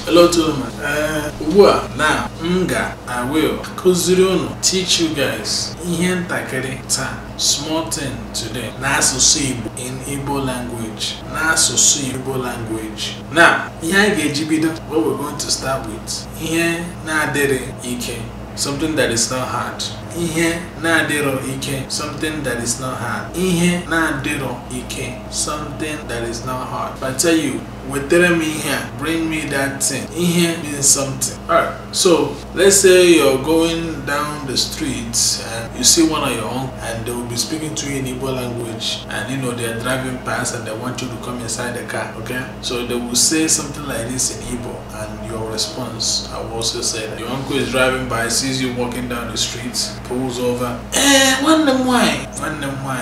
Hello to them. Now, I will teach you guys small thing today. In Igbo language. Igbo language. Now, what we're going to start with. Here na dere ike. Something that is not hard. Ihe na dero ike. Something that is not hard. Ihe na dero ike. Something that is not hard. If I tell you, me here, bring me that thing. Ihe means something. Alright, so let's say you're going down the streets and you see one of your own and they will be speaking to you in Igbo language, and you know they're driving past and they want you to come inside the car. Okay, so they will say something like this in Igbo, and your response, I will also say that your uncle is driving by, sees you walking down the street, pulls over. One them why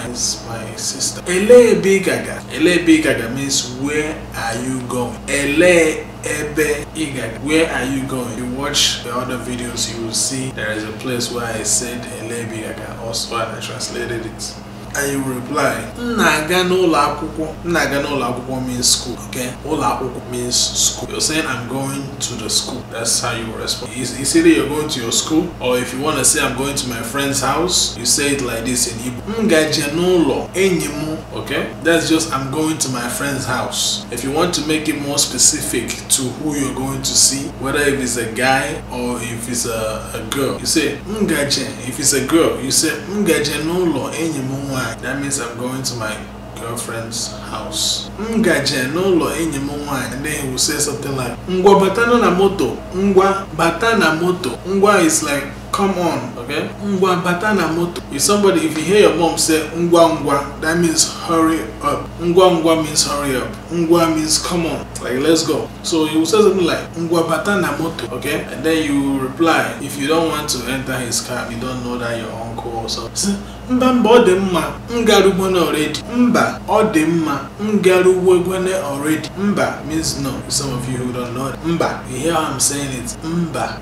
is my sister. Ele bigaga. Ele bigaga means where are you going? Ele ebe igaga. Where are you going? You watch the other videos, you will see there is a place where I said ele bigaga, also and I translated it. And you reply, Naga no akwụkwọ means school, okay? Ola akwụkwọ means school. You're saying I'm going to the school. That's how you respond. It's either you're going to your school, or if you want to say I'm going to my friend's house, you say it like this in Igbo. Ngaje n'ụlọ enyi m, okay? That's just I'm going to my friend's house. If you want to make it more specific to who you're going to see, whether if it's a guy or if it's a girl, you say ngaje. If it's a girl, you say ngaje n'ụlọ enyi m. That means I'm going to my girlfriend's house. Ngaje n'ụlọ enyi m nwanyị. And then he will say something like ngwa bata na moto. Ngwa bata na moto. Ngwa is like come on, okay? Ngwa bata na moto. If you hear your mom say ngwa, that means hurry up. Ngwa means hurry up. Ngwa means come on, like let's go. So you will say something like ngwa bata na moto, okay? And then you reply. If you don't want to enter his car, you don't know that your uncle or something. Mba odemma ngarugwene already. Mba odemma ngarugwene already. Mba means no. Some of you who don't know it. Mba, you hear how I'm saying it? Mba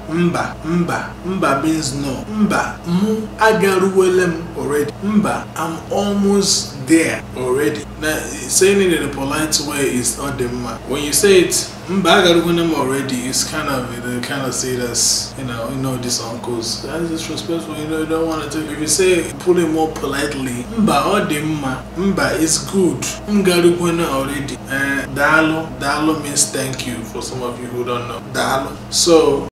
means no. Mba mu agaruwelem already. Mba, I'm almost there already. Now saying it in a polite way is odemma. When you say it mba agaruwelem already, it's kind of say that's you know these uncles. That's disrespectful. You don't want to take. If you say put it more politely, mba odemma. Mba is good. Ngaruwelem already. Dalo means thank you for some of you who don't know. Dalo. So